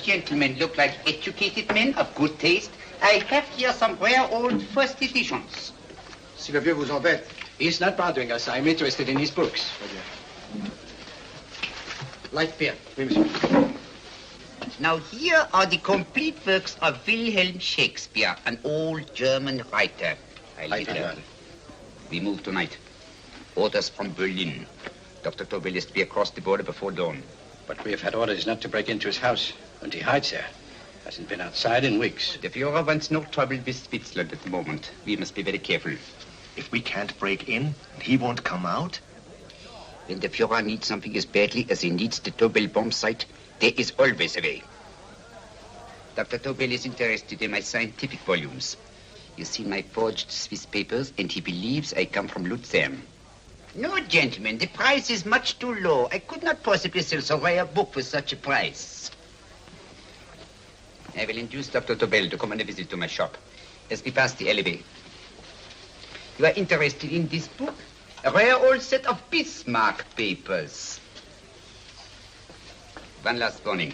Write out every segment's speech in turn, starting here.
Gentlemen look like educated men of good taste. I have here some rare old first editions. Si le vieux vous embête. He's not bothering us. I'm interested in his books. Light beer. Oui, monsieur. Now here are the complete works of Wilhelm Shakespeare, an old German writer. We move tonight. Orders from Berlin. Dr. Tobel is to be across the border before dawn. But we have had orders not to break into his house. And he hides there. Hasn't been outside in weeks. The Führer wants no trouble with Switzerland at the moment. We must be very careful. If we can't break in, and he won't come out? When the Führer needs something as badly as he needs the Tobel bombsight, there is always a way. Dr. Tobel is interested in my scientific volumes. He's seen my forged Swiss papers, and he believes I come from Lucerne. No, gentlemen, the price is much too low. I could not possibly sell so rare a book for such a price. I will induce Dr. Tobel to come on a visit to my shop as we pass the alleyway. You are interested in this book? A rare old set of Bismarck papers. One last warning.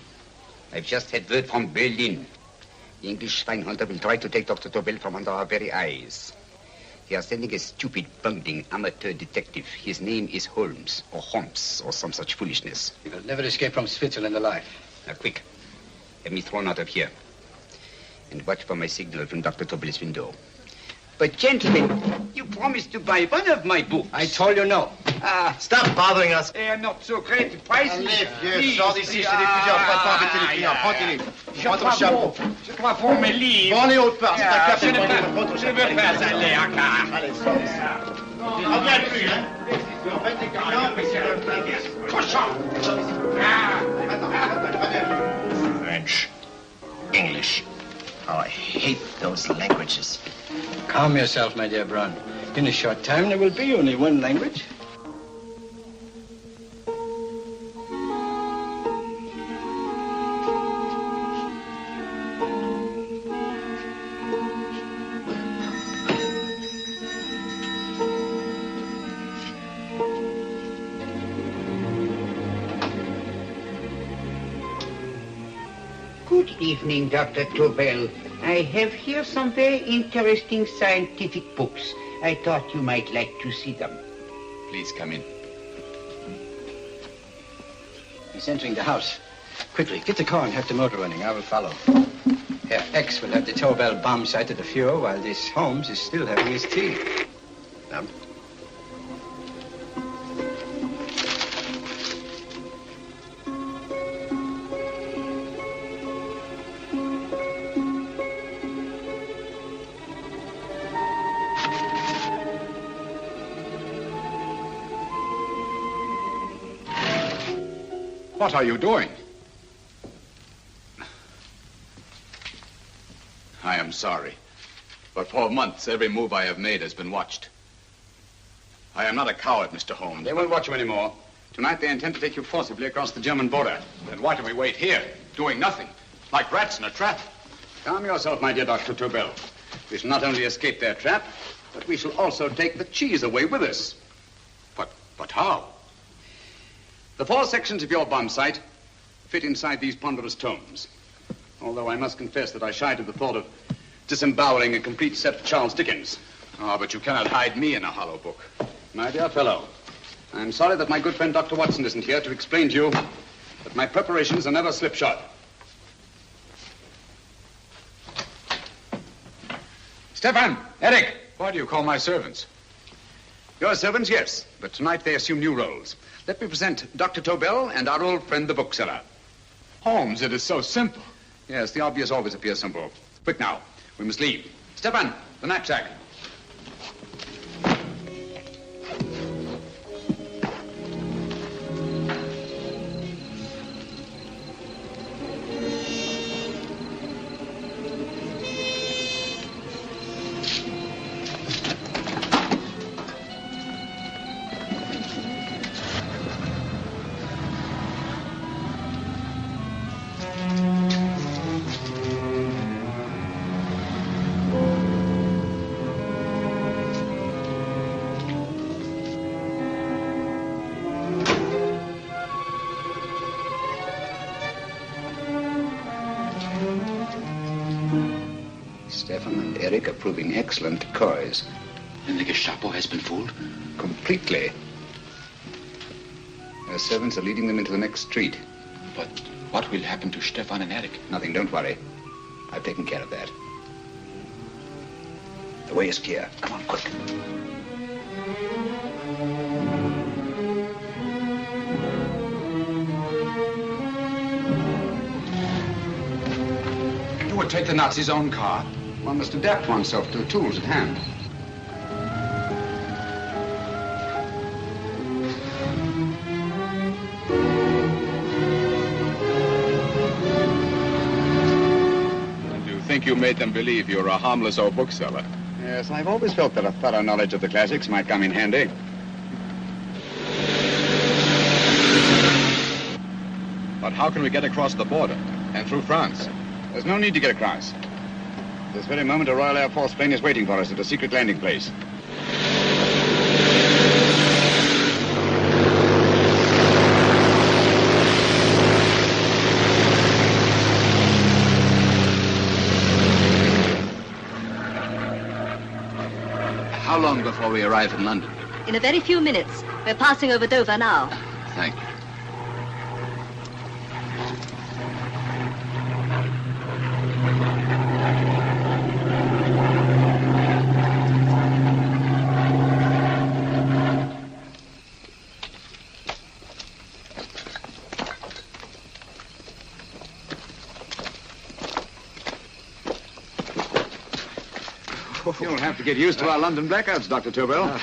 I've just had word from Berlin. The English Schweinhunter will try to take Dr. Tobel from under our very eyes. They are sending a stupid, bungling amateur detective. His name is Holmes, or Holmes, or some such foolishness. He will never escape from Switzerland alive. Now, quick. Have me thrown out of here. And watch for my signal from Dr. Tobel's window. But, gentlemen, you promised to buy one of my books. I told you no. Stop bothering us. They are not so great prices. Allez, vieux, sors d'ici, c'est des plusieurs pas pas embêter les clients. Prends-les. Prends ton chapeau. Je crois pour mes livres. Prends les hautes parts, c'est un café. Je ne veux pas aller à car. Allez, sors d'ici. Reviens plus, hein. En fait, les clients, mais c'est le Cochon. French. English. Oh, I hate those languages. Calm yourself, my dear Braun. In a short time, there will be only one language. Good evening, Dr. Tobel. I have here some very interesting scientific books. I thought you might like to see them. Please come in. He's entering the house. Quickly, get the car and have the motor running. I will follow. Herr X will have the Tobel bomb sight at the Fuhrer while this Holmes is still having his tea. Now, what are you doing? I am sorry, but for months, every move I have made has been watched. I am not a coward, Mr. Holmes. they won't watch you anymore. Tonight they intend to take you forcibly across the German border. Then why do we wait here, doing nothing, like rats in a trap? Calm yourself, my dear Dr. Tobel. We shall not only escape their trap, but we shall also take the cheese away with us. But how? The 4 sections of your bomb sight fit inside these ponderous tomes. Although I must confess that I shied at the thought of disemboweling a complete set of Charles Dickens. Ah, but you cannot hide me in a hollow book. My dear fellow, I'm sorry that my good friend Dr. Watson isn't here to explain to you that my preparations are never slipshod. Stefan, Eric. Why do you call my servants? Your servants, yes, but tonight they assume new roles. Let me present Dr. Tobel and our old friend, the bookseller. Holmes, it is so simple. Yes, the obvious always appears simple. Quick now, we must leave. Stefan, the knapsack. Stefan and Eric are proving excellent decoys. And the Gestapo has been fooled? Completely. Their servants are leading them into the next street. But what will happen to Stefan and Eric? Nothing, don't worry. I've taken care of that. The way is clear. Come on, quick. You would take the Nazis' own car? One must adapt oneself to the tools at hand. And you think you made them believe you're a harmless old bookseller? Yes, I've always felt that a thorough knowledge of the classics might come in handy. But how can we get across the border and through France? There's no need to get across. At this very moment, a Royal Air Force plane is waiting for us at a secret landing place. How long before we arrive in London? In a very few minutes. We're passing over Dover now. Thank you. You'll have to get used to our London blackouts, Dr. Tobel.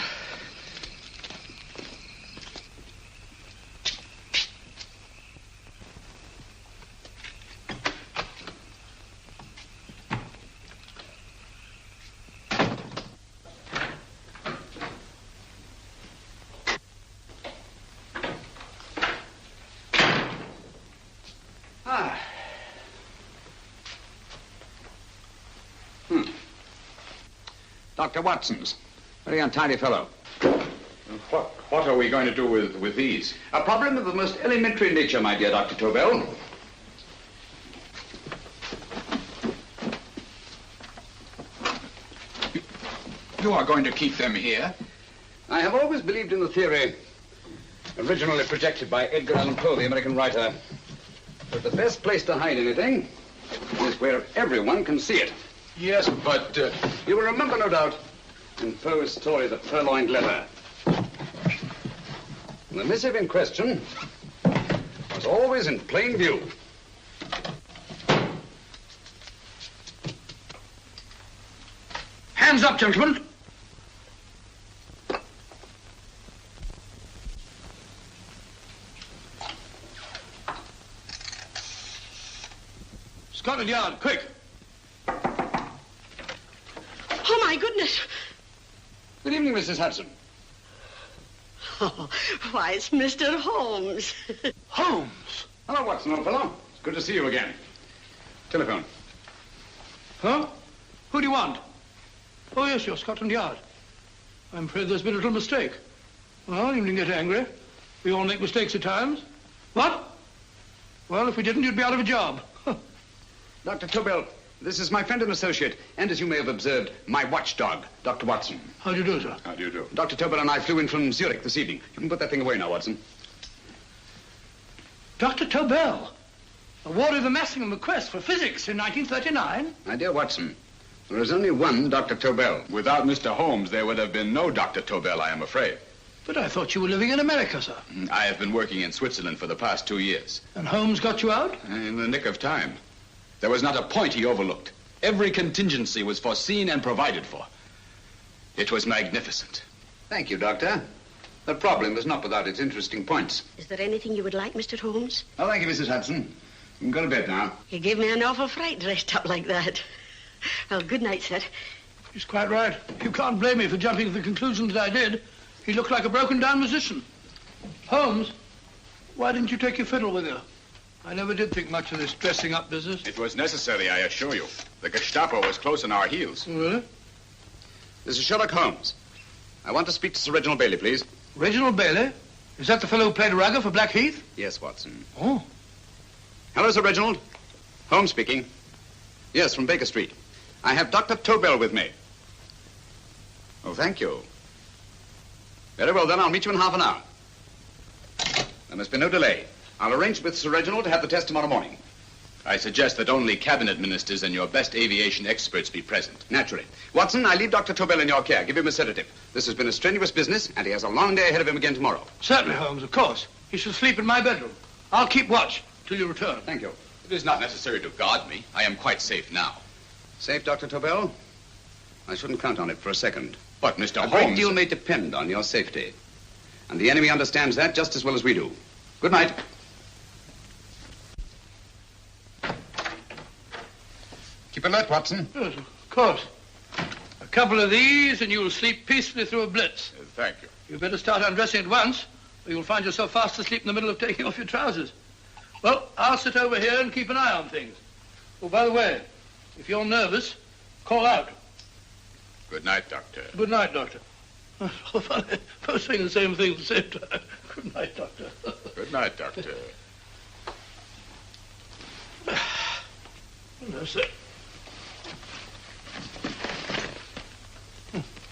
Dr. Watson's. Very untidy fellow. What are we going to do with these? A problem of the most elementary nature, my dear Dr. Tobel. You are going to keep them here? I have always believed in the theory, originally projected by Edgar Allan Poe, the American writer, that the best place to hide anything is where everyone can see it. Yes, but You will remember, no doubt, in Poe's story, The Purloined Letter. The missive in question was always in plain view. Hands up, gentlemen. Scotland Yard, quick. Oh, my goodness. Good evening, Mrs. Hudson. Oh, why, it's Mr. Holmes. Holmes. Hello, Watson, old fellow. It's good to see you again. Telephone. Huh? Who do you want? Oh, yes, you're Scotland Yard. I'm afraid there's been a little mistake. Well, you needn't get angry. We all make mistakes at times. What? Well, if we didn't, you'd be out of a job. Dr. Tobel, this is my friend and associate, and as you may have observed, my watchdog, Dr. Watson. How do you do, sir? how do you do? Dr. Tobel and I flew in from Zurich this evening. You can put that thing away now, Watson. Dr. Tobel, awarded the Massingham Bequest for physics in 1939. My dear Watson, there is only one Dr. Tobel. Without Mr. Holmes, there would have been no Dr. Tobel, I am afraid. But I thought you were living in America, sir. I have been working in Switzerland for the past 2 years. And Holmes got you out? In the nick of time. There was not a point he overlooked. Every contingency was foreseen and provided for. It was magnificent. Thank you, Doctor. The problem is not without its interesting points. Is there anything you would like, Mr. Holmes? Oh, thank you, Mrs. Hudson. You can go to bed now. You gave me an awful fright dressed up like that. Well, good night, sir. He's quite right. You can't blame me for jumping to the conclusion that I did. He looked like a broken-down musician. Holmes, why didn't you take your fiddle with you? I never did think much of this dressing-up business. It was necessary, I assure you. The Gestapo was close on our heels. Really? This is Sherlock Holmes. I want to speak to Sir Reginald Bailey, please. Reginald Bailey? Is that the fellow who played Rugger for Blackheath? Yes, Watson. Oh. Hello, Sir Reginald. Holmes speaking. Yes, from Baker Street. I have Dr. Tobel with me. Oh, thank you. Very well, then. I'll meet you in half an hour. There must be no delay. I'll arrange with Sir Reginald to have the test tomorrow morning. I suggest that only cabinet ministers and your best aviation experts be present. Naturally. Watson, I leave Dr. Tobel in your care. Give him a sedative. This has been a strenuous business, and he has a long day ahead of him again tomorrow. Certainly, Holmes, of course. He shall sleep in my bedroom. I'll keep watch till you return. Thank you. It is not necessary to guard me. I am quite safe now. Safe, Dr. Tobel? I shouldn't count on it for a second. But, Mr. A Holmes... great deal may depend on your safety. And the enemy understands that just as well as we do. Good night. Keep alert, Watson. Yes, of course. A couple of these and you'll sleep peacefully through a blitz. Thank you. You'd better start undressing at once, or you'll find yourself fast asleep in the middle of taking off your trousers. Well, I'll sit over here and keep an eye on things. Oh, by the way, if you're nervous, call out. Good night, Doctor. Good night, Doctor. Oh, funny. Both saying the same thing at the same time. Good night, Doctor. Good night, Doctor. That's it.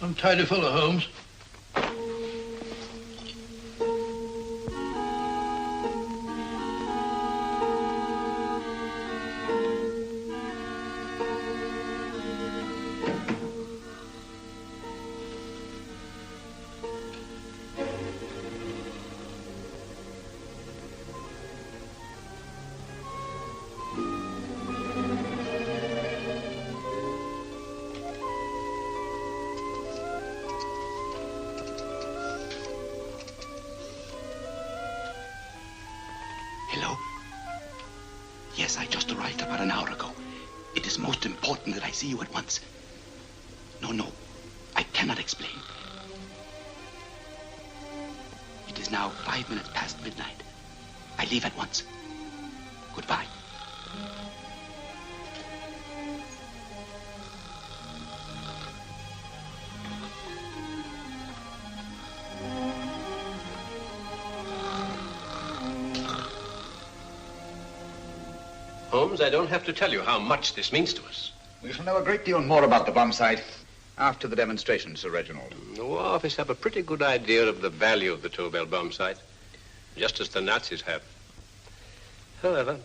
Untidy fellow, Holmes. Hello? Yes, I just arrived about an hour ago. It is most important that I see you at once. No, I cannot explain. It is now 5 minutes past midnight. I leave at once. Goodbye. Holmes, I don't have to tell you how much this means to us. We shall know a great deal more about the bombsight after the demonstration, Sir Reginald. The War Office have a pretty good idea of the value of the Tobel bombsight, just as the Nazis have. However,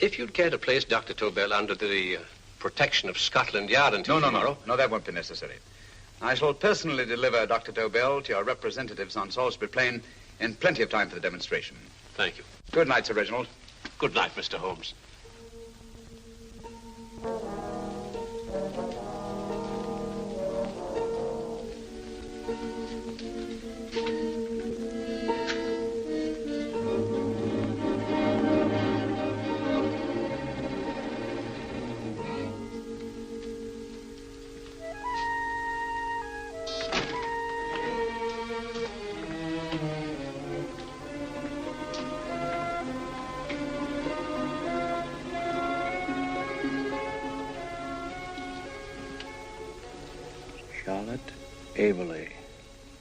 If you'd care to place Dr. Tobel under the protection of Scotland Yard until tomorrow... No, that won't be necessary. I shall personally deliver Dr. Tobel to your representatives on Salisbury Plain in plenty of time for the demonstration. Thank you. Good night, Sir Reginald. Good night, Mr. Holmes. Averley,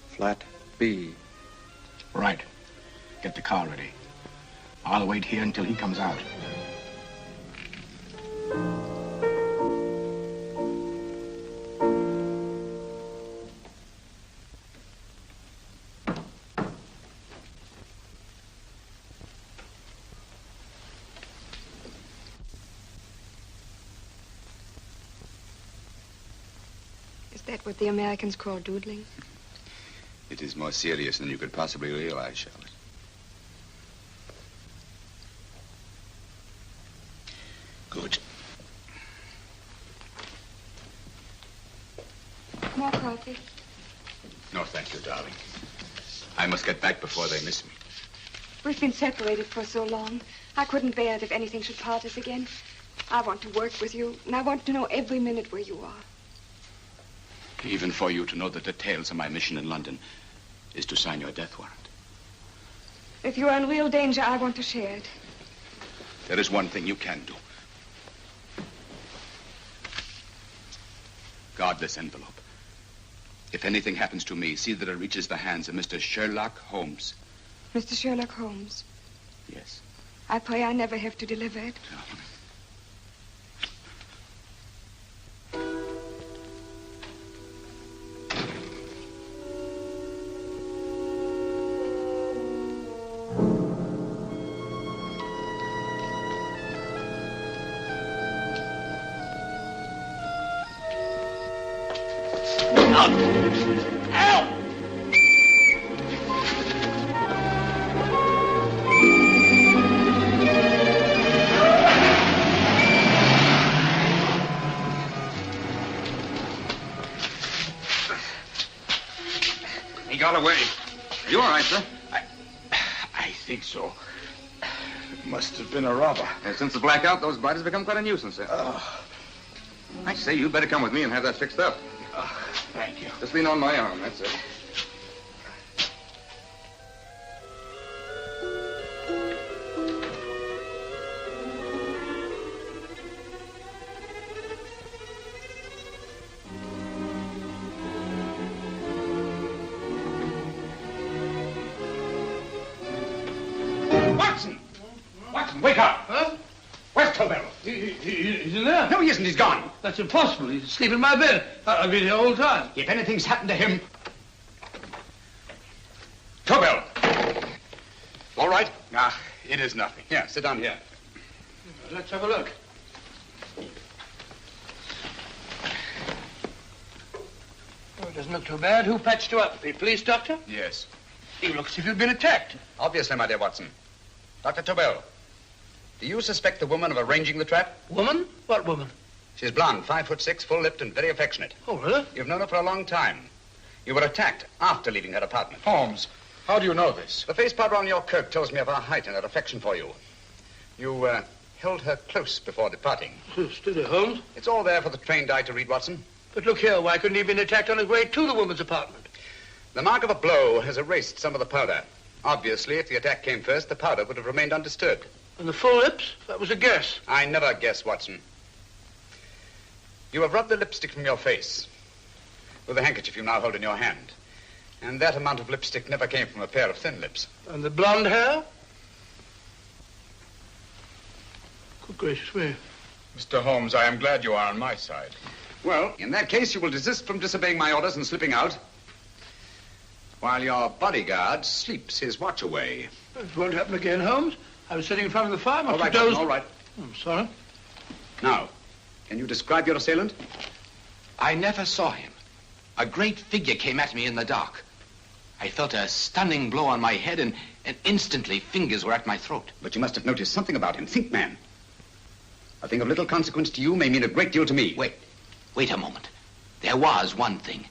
flat B. Right. Get the car ready. I'll wait here until he comes out. Is that what the Americans call doodling? It is more serious than you could possibly realize, Charlotte. Good. More coffee? No, thank you, darling. I must get back before they miss me. We've been separated for so long. I couldn't bear it if anything should part us again. I want to work with you, and I want to know every minute where you are. Even for you to know the details of my mission in London is to sign your death warrant. If you're in real danger, I want to share it. There is one thing you can do. Guard this envelope. If anything happens to me, see that it reaches the hands of Mr. Sherlock Holmes. Mr. Sherlock Holmes? Yes. I pray I never have to deliver it. No. He got away. Are you all right, sir? I think so. Must have been a robber. Since the blackout, those bodies become quite a nuisance, sir. I say, you'd better come with me and have that fixed up. Thank you. Just lean on my arm, that's it. Watson, wake up! Huh? Where's Tobel? He's in there. No, he isn't. He's gone. That's impossible. He's asleep in my bed. I've been here all the time. If anything's happened to him... Tobel! All right? It is nothing. Yeah, sit down here. Let's have a look. Oh, it doesn't look too bad. Who patched you up? The police doctor? Yes. You look as if you'd been attacked. Obviously, my dear Watson. Dr. Tobel, do you suspect the woman of arranging the trap? Woman? What woman? She's blonde, 5'6", full-lipped, and very affectionate. Oh, really? You've known her for a long time. You were attacked after leaving her apartment. Holmes, how do you know this? The face powder on your coat tells me of her height and her affection for you. You held her close before departing. Steady, Holmes. It's all there for the trained eye to read, Watson. But look here, why couldn't he have been attacked on his way to the woman's apartment? The mark of a blow has erased some of the powder. Obviously, if the attack came first, the powder would have remained undisturbed. And the full lips? That was a guess. I never guess, Watson. You have rubbed the lipstick from your face with the handkerchief you now hold in your hand. And that amount of lipstick never came from a pair of thin lips. And the blonde hair? Good gracious me. Mr. Holmes, I am glad you are on my side. Well, in that case, you will desist from disobeying my orders and slipping out, while your bodyguard sleeps his watch away. It won't happen again, Holmes. I was sitting in front of the fire. All right, Watson, all right. I'm sorry. Now, can you describe your assailant? I never saw him. A great figure came at me in the dark. I felt a stunning blow on my head, and instantly fingers were at my throat. But you must have noticed something about him. Think, man. A thing of little consequence to you may mean a great deal to me. Wait a moment. There was one thing.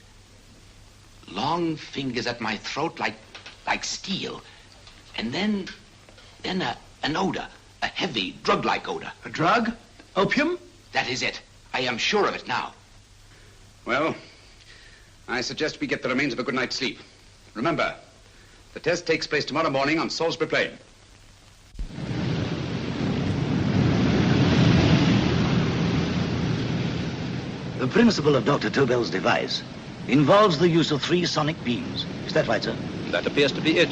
Long fingers at my throat like steel. And then an odor. A heavy, drug-like odor. A drug? Opium? That is it. I am sure of it now. Well, I suggest we get the remains of a good night's sleep. Remember, the test takes place tomorrow morning on Salisbury Plain. The principle of Dr. Tobel's device involves the use of 3 sonic beams. Is that right, sir? That appears to be it.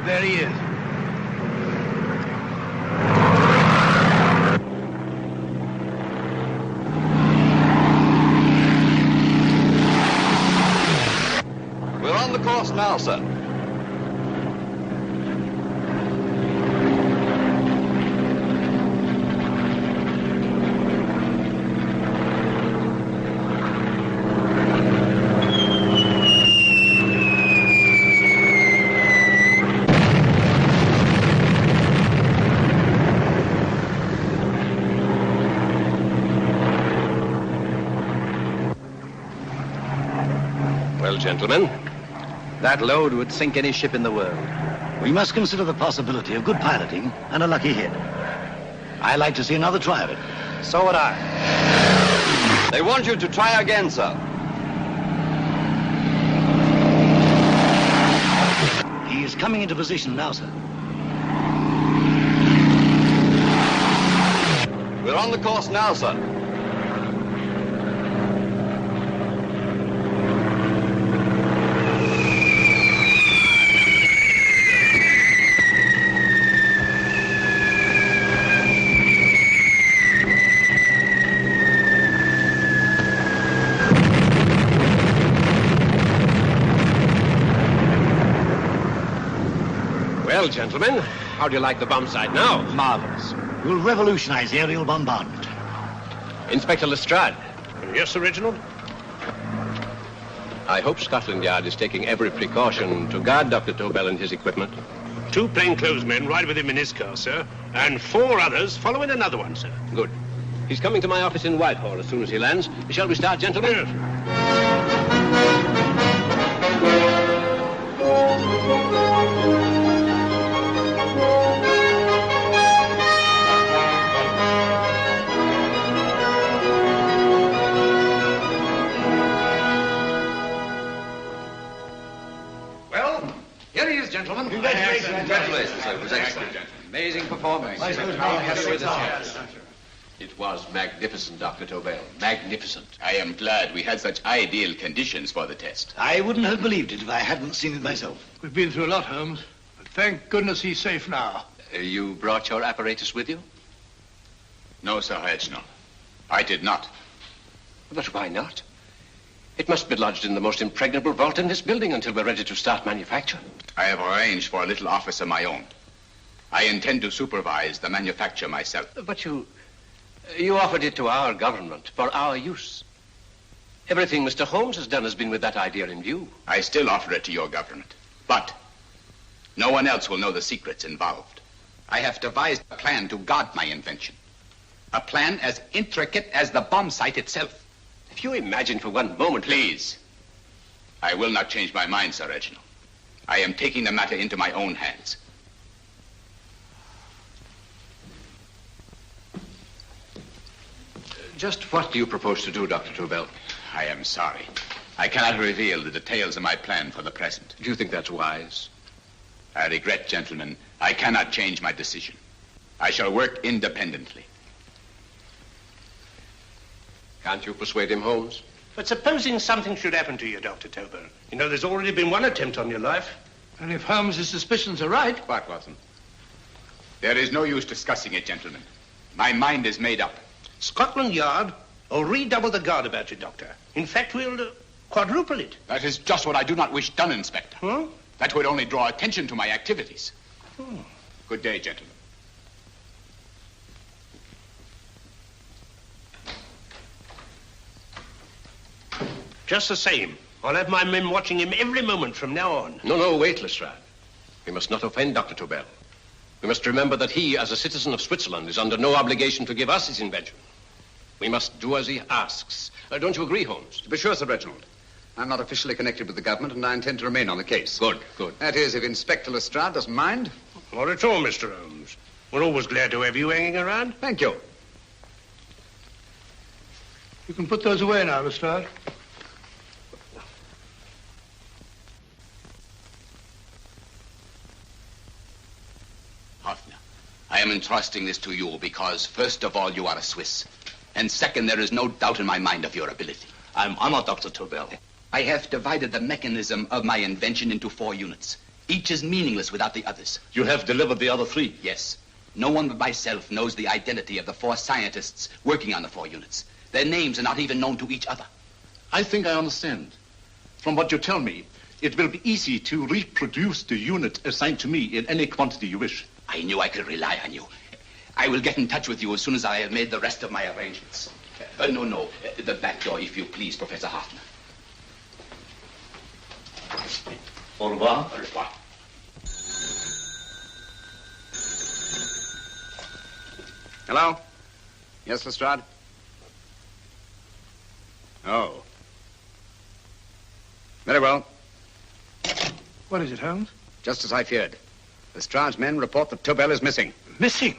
There he is. We're on the course now, sir. Well, gentlemen, that load would sink any ship in the world. We must consider the possibility of good piloting and a lucky hit. I like to see another try of it. So would I. They want you to try again, sir. He is coming into position now, sir. We're on the course now, sir. Well, gentlemen, how do you like the bomb sight now? Marvelous. We'll revolutionize aerial bombardment. Inspector Lestrade. Yes, Sir Reginald? I hope Scotland Yard is taking every precaution to guard Dr. Tobel and his equipment. 2 plainclothesmen ride with him in his car, sir, and 4 others follow in another one, sir. Good. He's coming to my office in Whitehall as soon as he lands. Shall we start, gentlemen? Yes. Gentlemen. Congratulations, sir. It was excellent. Amazing performance. I suppose now we have to wait a chance. It was magnificent, Dr. Tobel. Magnificent. I am glad we had such ideal conditions for the test. I wouldn't have believed it if I hadn't seen it myself. We've been through a lot, Holmes. But thank goodness he's safe now. You brought your apparatus with you? No, Sir Reginald. I did not. But why not? It must be lodged in the most impregnable vault in this building until we're ready to start manufacture. I have arranged for a little office of my own. I intend to supervise the manufacture myself. But you offered it to our government for our use. Everything Mr. Holmes has done has been with that idea in view. I still offer it to your government. But no one else will know the secrets involved. I have devised a plan to guard my invention. A plan as intricate as the bomb sight itself. If you imagine for one moment... Please. I will not change my mind, Sir Reginald. I am taking the matter into my own hands. Just what do you propose to do, Dr. Tobel? I am sorry. I cannot reveal the details of my plan for the present. Do you think that's wise? I regret, gentlemen, I cannot change my decision. I shall work independently. Can't you persuade him, Holmes? But supposing something should happen to you, Dr. Tobel. You know, there's already been one attempt on your life. And if Holmes' suspicions are right... What, Watson? There is no use discussing it, gentlemen. My mind is made up. Scotland Yard will redouble the guard about you, Doctor. In fact, we'll Quadruple it. That is just what I do not wish done, Inspector. Huh? That would only draw attention to my activities. Oh. Good day, gentlemen. Just the same, I'll have my men watching him every moment from now on. No, wait, Lestrade. We must not offend Dr. Tobel. We must remember that he, as a citizen of Switzerland, is under no obligation to give us his invention. We must do as he asks. Don't you agree, Holmes? To be sure, Sir Reginald. I'm not officially connected with the government, and I intend to remain on the case. Good. That is, if Inspector Lestrade doesn't mind. Not at all, Mr. Holmes. We're always glad to have you hanging around. Thank you. You can put those away now, Lestrade. Hoffner, I am entrusting this to you because, first of all, you are a Swiss. And second, there is no doubt in my mind of your ability. I'm honored, Dr. Tobel. I have divided the mechanism of my invention into 4 units. Each is meaningless without the others. You have delivered the other 3? Yes. No one but myself knows the identity of the 4 scientists working on the 4 units. Their names are not even known to each other. I think I understand. From what you tell me, it will be easy to reproduce the unit assigned to me in any quantity you wish. I knew I could rely on you. I will get in touch with you as soon as I have made the rest of my arrangements. No. The back door, if you please, Professor Hoffner. Au revoir. Au revoir. Hello? Yes, Lestrade? Oh. Very well. What is it, Holmes? Just as I feared. Lestrade's men report that Tobel is missing. Missing?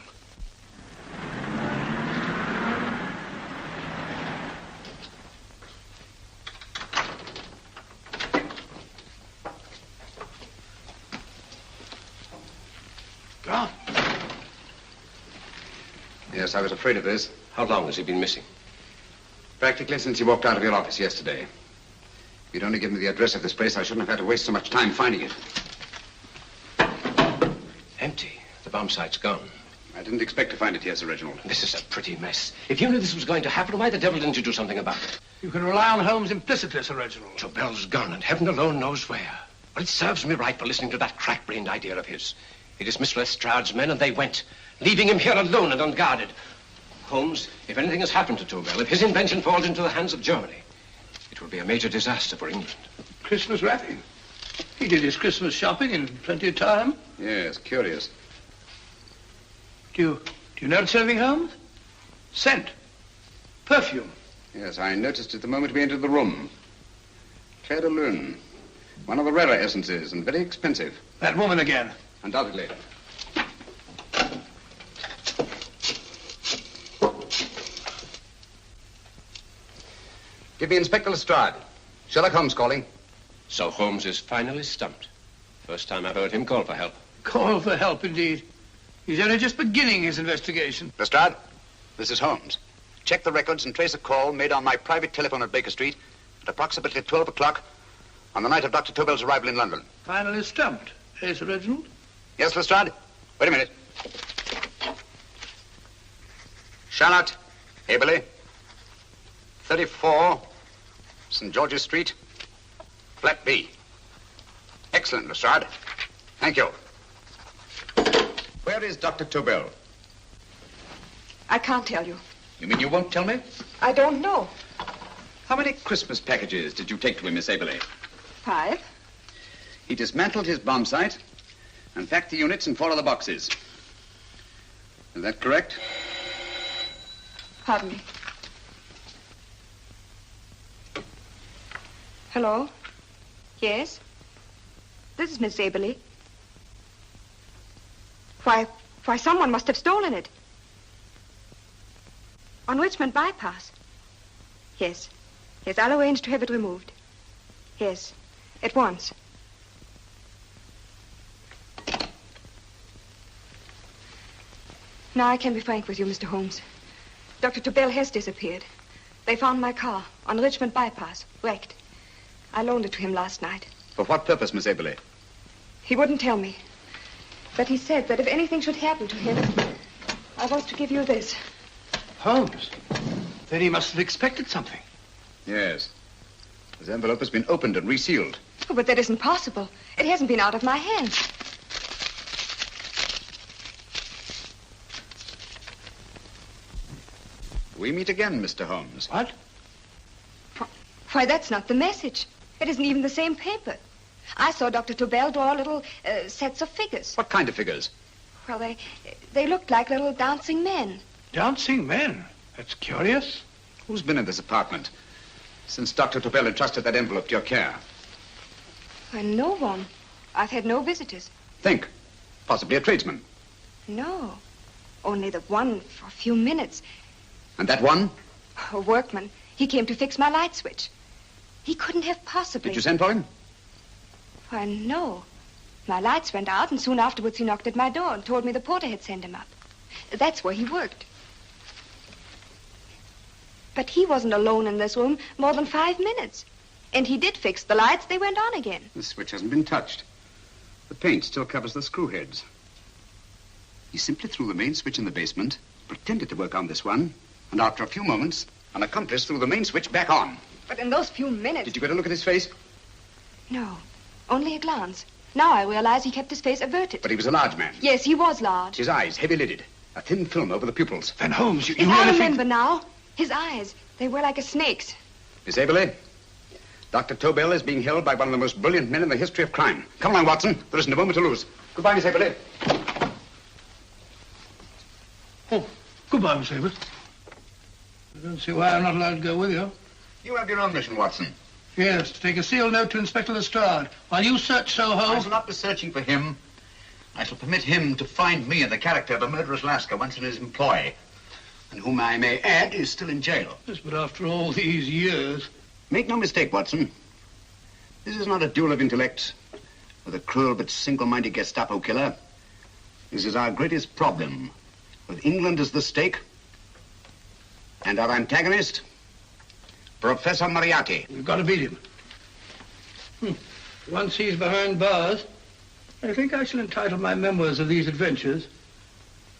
Gone. Yes, I was afraid of this. How long has he been missing? Practically since he walked out of your office yesterday. If you'd only given me the address of this place, I shouldn't have had to waste so much time finding it. Empty. The bomb site's gone. I didn't expect to find it here, Sir Reginald. This is a pretty mess. If you knew this was going to happen, why the devil didn't you do something about it? You can rely on Holmes implicitly, Sir Reginald. Tobel's gone, and heaven alone knows where. But it serves me right for listening to that crack-brained idea of his. He dismissed Lestrade's men, and they went, leaving him here alone and unguarded. Holmes, if anything has happened to Tobel, if his invention falls into the hands of Germany, it will be a major disaster for England. Christmas wrapping. He did his Christmas shopping in plenty of time. Yes, curious. Do you notice anything, Holmes? Scent. Perfume. Yes, I noticed it the moment we entered the room. Claire de Lune. One of the rarer essences, and very expensive. That woman again. Undoubtedly. Give me Inspector Lestrade. Sherlock Holmes calling. So Holmes is finally stumped. First time I've heard him call for help. Call for help, indeed. He's only just beginning his investigation. Lestrade, this is Holmes. Check the records and trace a call made on my private telephone at Baker Street at approximately 12 o'clock on the night of Dr. Tobel's arrival in London. Finally stumped, eh, Sir Reginald? Yes, Lestrade? Wait a minute. Charlotte, Aberley, 34, St. George's Street, flat B. Excellent, Lestrade. Thank you. Where is Dr. Tobel? I can't tell you. You mean you won't tell me? I don't know. How many Christmas packages did you take to him, Miss Aberley? 5. He dismantled his bomb site and packed the units in 4 of the boxes. Is that correct? Pardon me. Hello? Yes? This is Miss Aberley. Why, someone must have stolen it. On Richmond Bypass. Yes. Yes, I'll arrange to have it removed. Yes, at once. Now I can be frank with you, Mr. Holmes. Dr. Tobel has disappeared. They found my car on Richmond Bypass, wrecked. I loaned it to him last night. For what purpose, Miss Aberley? He wouldn't tell me. But he said that if anything should happen to him, I was to give you this. Holmes? Then he must have expected something. Yes. This envelope has been opened and resealed. Oh, but that isn't possible. It hasn't been out of my hands. We meet again, Mr. Holmes. What? Why, that's not the message. It isn't even the same paper. I saw Dr. Tobel draw little sets of figures. What kind of figures? Well, they looked like little dancing men. Dancing men? That's curious. Who's been in this apartment since Dr. Tobel entrusted that envelope to your care? Why, no one. I've had no visitors. Think. Possibly a tradesman. No. Only the one for a few minutes. And that one? A workman. He came to fix my light switch. He couldn't have possibly... Did you send for him? Why, no. My lights went out, and soon afterwards he knocked at my door and told me the porter had sent him up. That's where he worked. But he wasn't alone in this room more than 5 minutes. And he did fix the lights. They went on again. The switch hasn't been touched. The paint still covers the screw heads. He simply threw the main switch in the basement, pretended to work on this one, and after a few moments, an accomplice threw the main switch back on. But in those few minutes... Did you get a look at his face? No, only a glance. Now I realize he kept his face averted. But he was a large man. Yes, he was large. His eyes heavy-lidded. A thin film over the pupils. Van Holmes, you If really I think... remember now, his eyes, they were like a snake's. Miss Averley, Dr. Tobel is being held by one of the most brilliant men in the history of crime. Come along, Watson. There isn't a moment to lose. Goodbye, Miss Averley. Oh, goodbye, Miss Averley. I don't see why I'm not allowed to go with you. You have your own mission, Watson. Yes, take a sealed note to Inspector Lestrade while you search Soho. I shall not be searching for him. I shall permit him to find me in the character of a murderous Lascar once in his employ, and whom I may add is still in jail. Yes, but after all these years... Make no mistake, Watson. This is not a duel of intellects with a cruel but single-minded Gestapo killer. This is our greatest problem, with England as the stake, and our antagonist, Professor Moriarty. We've got to beat him. Once he's behind bars, I think I shall entitle my memoirs of these adventures,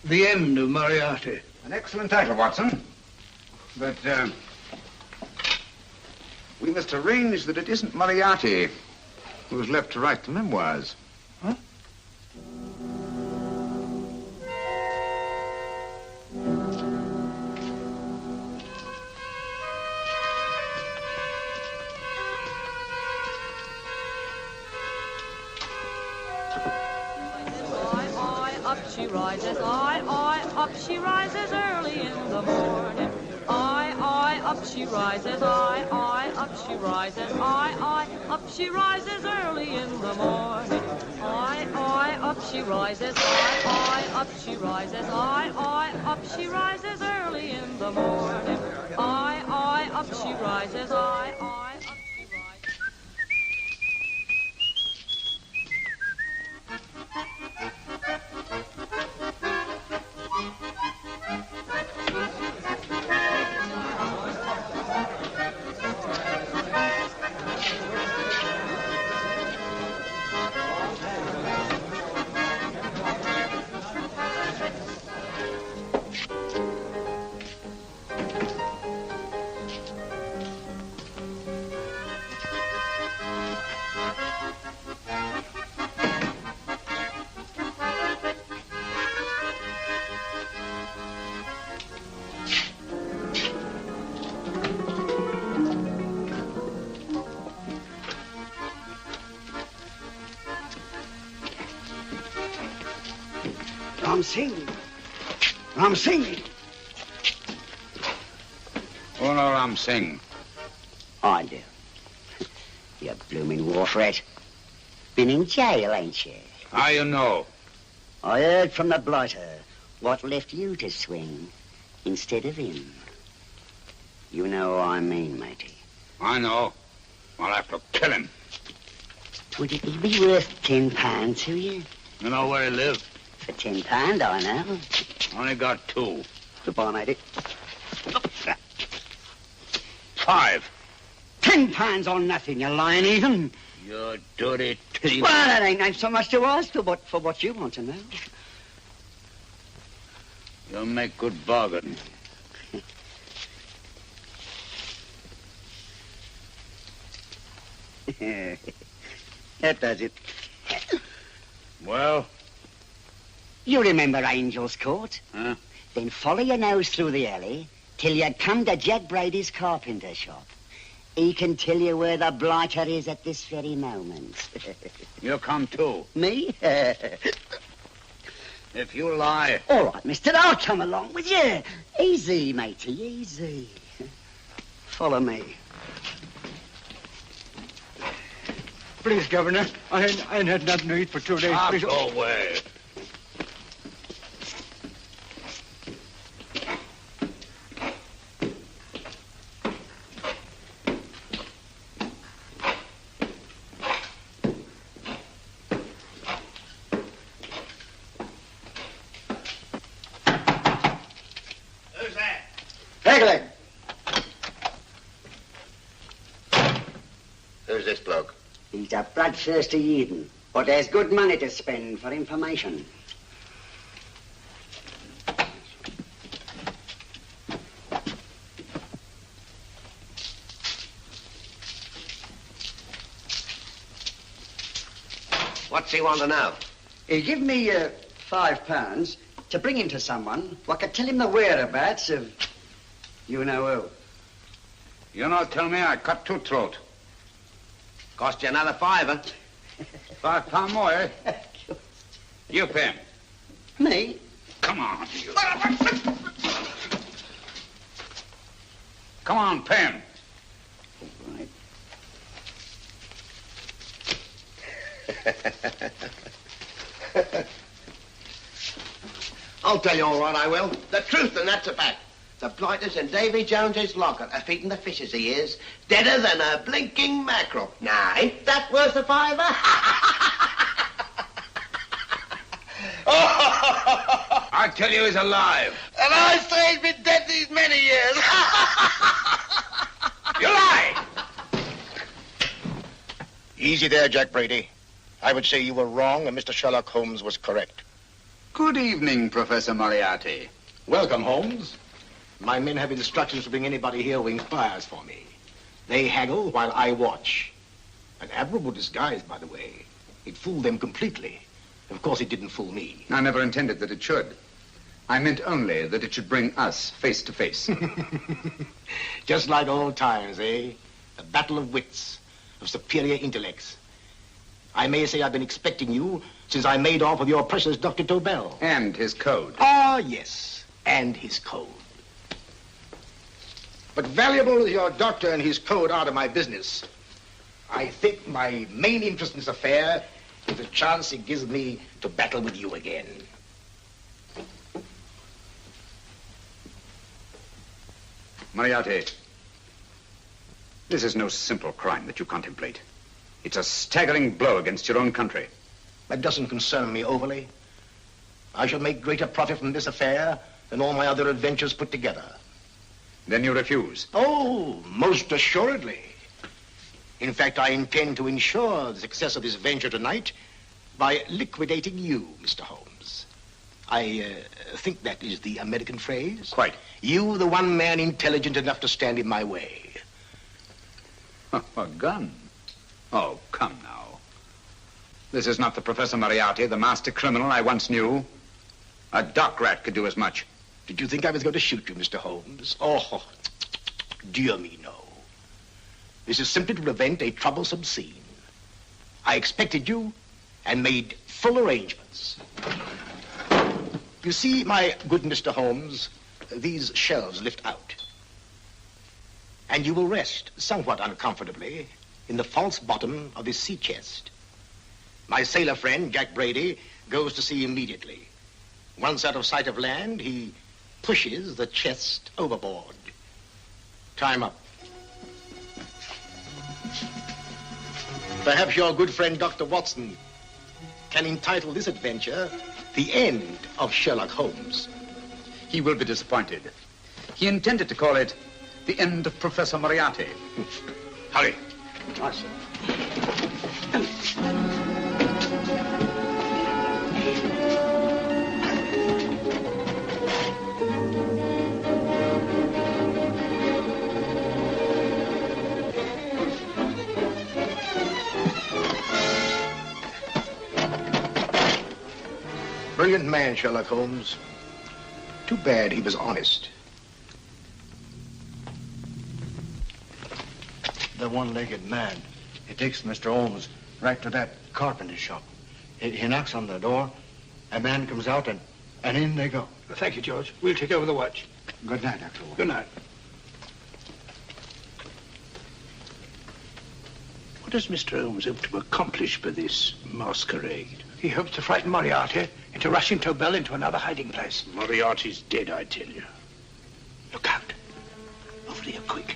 The End of Moriarty. An excellent title, Watson. But, we must arrange that it isn't Moriarty who is left to write the memoirs. Huh? She rises, up she rises early in the morning. Up she rises, up she rises, up she rises early in the morning. Up she rises, up she rises, up she rises early in the morning. Up she rises, up she rises. Ram Singh. Ram Singh. Oh, no, Ram Singh. I do. You blooming wharf rat. Been in jail, ain't you? How you know? I heard from the blighter what left you to swing instead of him. You know what I mean, matey. I know. I'll have to kill him. Would it be worth £10 to you? You know where he lives? For £10, I know. Only got 2. Goodbye, matey. 5. £10 on nothing, you lying heathen. You dirty thief. Well, that ain't so much to ask for what you want to know. You'll make good bargain. That does it. Well? You remember Angel's Court? Huh? Then follow your nose through the alley till you come to Jack Brady's carpenter shop. He can tell you where the blighter is at this very moment. You come too. Me? If you lie... All right, mister, I'll come along with you. Easy, matey, easy. Follow me. Please, Governor, I ain't had nothing to eat for 2 days. Please. Go away. Pegleg. Who's this bloke? He's a bloodthirsty Eden, but there's good money to spend for information. What's he want to know? He give me £5 to bring him to someone what could tell him the whereabouts of you know who. You not tell me I cut two throat. Cost you another £5. £5 more, eh? You pay him. Me? Come on, you. Come on, pay him. Right. I'll tell you all right, I will. The truth, and that's a fact. The blighters in Davy Jones's locker are feeding the fishes, he is. Deader than a blinking mackerel. Now, ain't that worth a £5? I tell you he's alive. And I say he's been dead these many years. You lie! Easy there, Jack Brady. I would say you were wrong and Mr. Sherlock Holmes was correct. Good evening, Professor Moriarty. Welcome, Holmes. My men have instructions to bring anybody here who inquires for me. They haggle while I watch. An admirable disguise, by the way. It fooled them completely. Of course, it didn't fool me. I never intended that it should. I meant only that it should bring us face to face. Just like old times, eh? A battle of wits, of superior intellects. I may say I've been expecting you since I made off with your precious Dr. Tobel. And his code. Ah, yes, and his code. But valuable as your doctor and his code are to my business, I think my main interest in this affair is the chance it gives me to battle with you again. Moriarty, this is no simple crime that you contemplate. It's a staggering blow against your own country. That doesn't concern me overly. I shall make greater profit from this affair than all my other adventures put together. Then you refuse? Oh, most assuredly. In fact, I intend to ensure the success of this venture tonight by liquidating you, Mr. Holmes. I think that is the American phrase. Quite. You, the one man intelligent enough to stand in my way. A gun? Oh, come now. This is not the Professor Moriarty, the master criminal I once knew. A dock rat could do as much. Did you think I was going to shoot you, Mr. Holmes? Oh, dear me, no. This is simply to prevent a troublesome scene. I expected you and made full arrangements. You see, my good Mr. Holmes, these shelves lift out. And you will rest somewhat uncomfortably in the false bottom of this sea chest. My sailor friend, Jack Brady, goes to sea immediately. Once out of sight of land, he pushes the chest overboard. Time up. Perhaps your good friend, Dr. Watson, can entitle this adventure The End of Sherlock Holmes. He will be disappointed. He intended to call it The End of Professor Moriarty. Hurry. I see. brilliant man, Sherlock Holmes. Too bad he was honest. The one-legged man. He takes Mr. Holmes right to that carpenter shop. He knocks on the door. A man comes out, and in they go. Well, thank you, George. We'll take over the watch. Good night, Dr. Holmes. Good night. What does Mr. Holmes hope to accomplish by this masquerade? He hopes to frighten Moriarty into rushing Tobel into another hiding place. Moriarty's dead, I tell you. Look out. Over here, quick.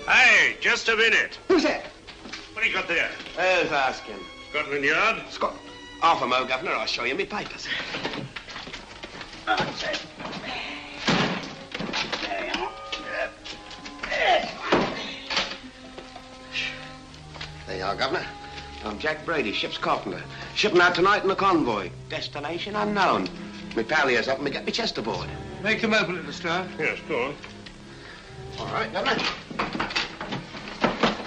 Hey, just a minute. Who's that? What do you got there? Who's asking? Scotland Yard? Half a mo, Governor. I'll show you me papers. There you are, Governor. I'm Jack Brady, ship's carpenter. Shipping out tonight in a convoy. Destination unknown. Me pal here's helping me get me chest aboard. Make him open it, Lestrade. Yes, go on. All right, Governor.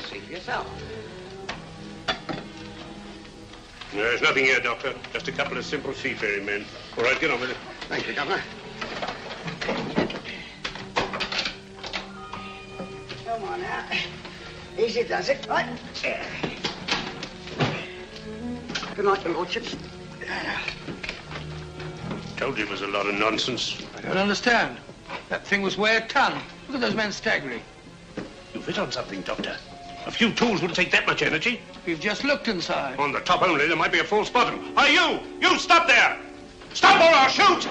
See for yourself. There's nothing here, Doctor. Just a couple of simple seafaring men. All right, get on with it. Thank you, Governor. Come on now. Easy does it. Right. Good night, Your Lordship. Told you it was a lot of nonsense. I don't understand. That thing was weigh a ton. Look at those men staggering. You've hit on something, Doctor. A few tools wouldn't take that much energy. We've just looked inside. On the top only, there might be a false bottom. Hey, you! You stop there! Stop or I'll shoot!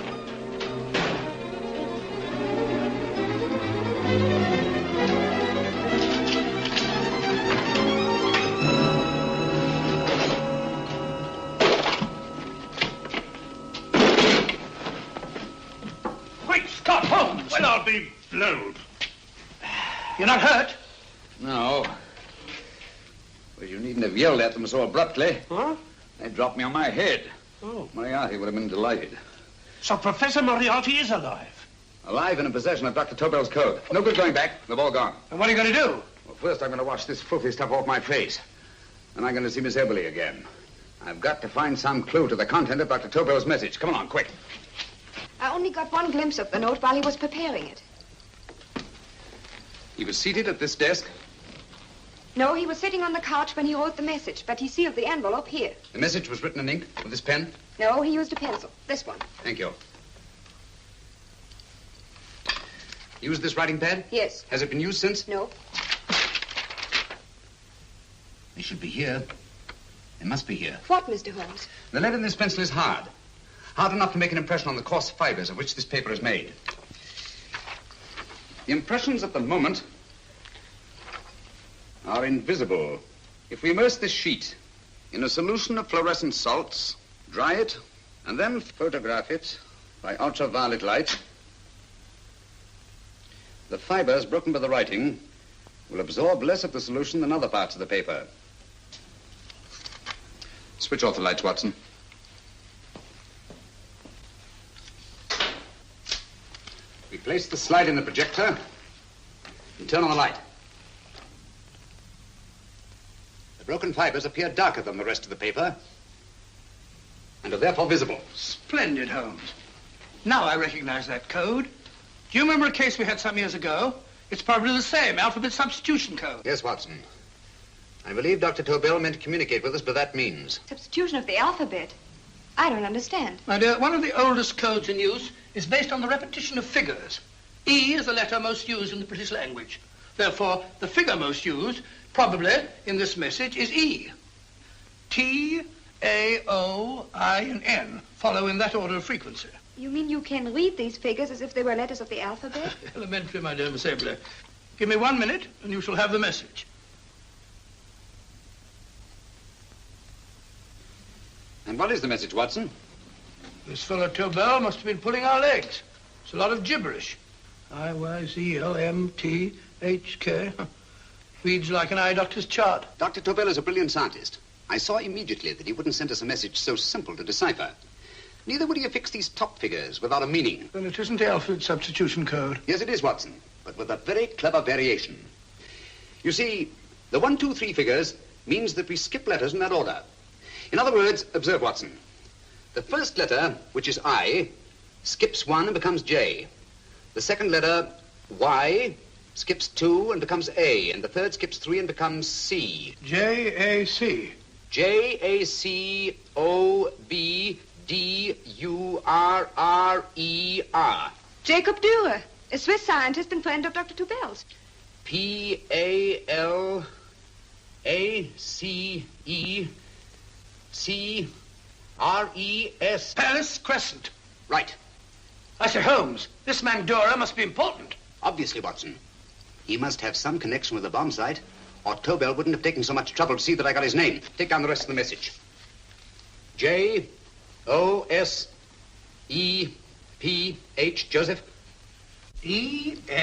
Quick, Scott Holmes! Well, I'll be blowed. You're not hurt? No. Well, you needn't have yelled at them so abruptly. Huh? They dropped me on my head. Oh. Moriarty would have been delighted. So Professor Moriarty is alive? Alive and in possession of Dr. Tobel's code. No good going back. They've all gone. And what are you going to do? Well, first I'm going to wash this filthy stuff off my face. Then I'm going to see Miss Eberly again. I've got to find some clue to the content of Dr. Tobel's message. Come along, quick. I only got one glimpse of the note while he was preparing it. He was seated at this desk. No, he was sitting on the couch when he wrote the message, but he sealed the envelope here. The message was written in ink with this pen? No, he used a pencil. This one. Thank you. Used this writing pad? Yes. Has it been used since? No. They should be here. They must be here. What, Mr. Holmes? The lead in this pencil is hard. Hard enough to make an impression on the coarse fibers of which this paper is made. The impressions at the moment are invisible. If we immerse this sheet in a solution of fluorescent salts, dry it, and then photograph it by ultraviolet light, the fibers broken by the writing will absorb less of the solution than other parts of the paper. Switch off the lights, Watson. We place the slide in the projector and turn on the light. The broken fibers appear darker than the rest of the paper and are therefore visible. Splendid, Holmes. Now I recognize that code. Do you remember a case we had some years ago? It's probably the same, alphabet substitution code. Yes, Watson. I believe Dr. Tobel meant to communicate with us by that means. Substitution of the alphabet? I don't understand. My dear, one of the oldest codes in use is based on the repetition of figures. E is the letter most used in the British language. Therefore, the figure most used, probably in this message, is E. T, A, O, I, and N follow in that order of frequency. You mean you can read these figures as if they were letters of the alphabet? Elementary, my dear Miss Eberly. Give me 1 minute, and you shall have the message. And what is the message, Watson? This fellow Tobel must have been pulling our legs. It's a lot of gibberish. I-Y-Z-L-M-T-H-K. Reads like an eye doctor's chart. Dr. Tobel is a brilliant scientist. I saw immediately that he wouldn't send us a message so simple to decipher. Neither would he have fixed these top figures without a meaning. Then it isn't the alphabet substitution code. Yes, it is, Watson, but with a very clever variation. You see, the 1, 2, 3 figures means that we skip letters in that order. In other words, observe, Watson. The first letter, which is I, skips 1 and becomes J. The second letter, Y, skips 2 and becomes A. And the third skips 3 and becomes C. J-A-C. J-A-C-O-B-D-U-R-R-E-R. Jacob Dewar, a Swiss scientist and friend of Dr. Tobel's. P-A-L-A-C-E-C-R-E-S. Paris Crescent. Right. I say, Holmes, this man Dora must be important. Obviously, Watson. He must have some connection with the bomb site, or Tobel wouldn't have taken so much trouble to see that I got his name. Take down the rest of the message. J-O-S-E-P-H, Joseph. E-M-D-D-I-A-C.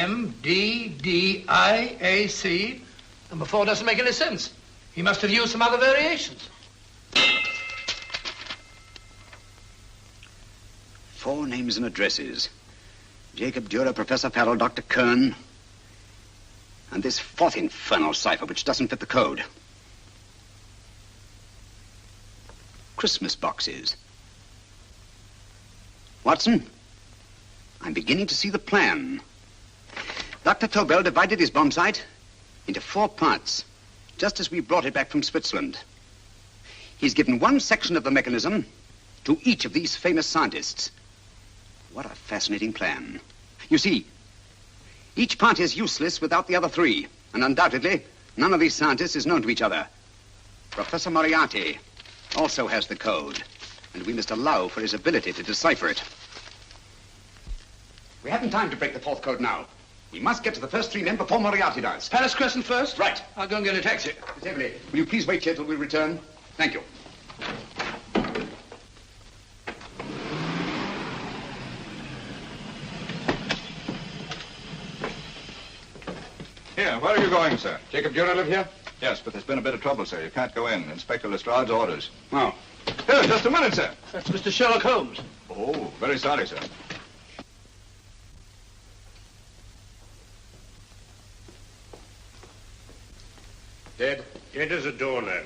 Number 4 doesn't make any sense. He must have used some other variations. 4 names and addresses. Jacob Dura, Professor Farrell, Dr. Kern, and this 4th infernal cipher, which doesn't fit the code. Christmas boxes. Watson, I'm beginning to see the plan. Dr. Tobel divided his bomb site into 4 parts, just as we brought it back from Switzerland. He's given one section of the mechanism to each of these famous scientists. What a fascinating plan. You see, each part is useless without the other 3, and undoubtedly, none of these scientists is known to each other. Professor Moriarty also has the code, and we must allow for his ability to decipher it. We haven't time to break the 4th code now. We must get to the first 3 men before Moriarty does. Palace Crescent first? Right. I'll go and get a taxi. Miss Everly, will you please wait here till we return? Thank you. Here, where are you going, sir? Jacob Dura live here? Yes, but there's been a bit of trouble, sir. You can't go in. Inspector Lestrade's orders. Oh. Here, just a minute, sir. That's Mr. Sherlock Holmes. Oh, very sorry, sir. Dead? Dead as a doornail.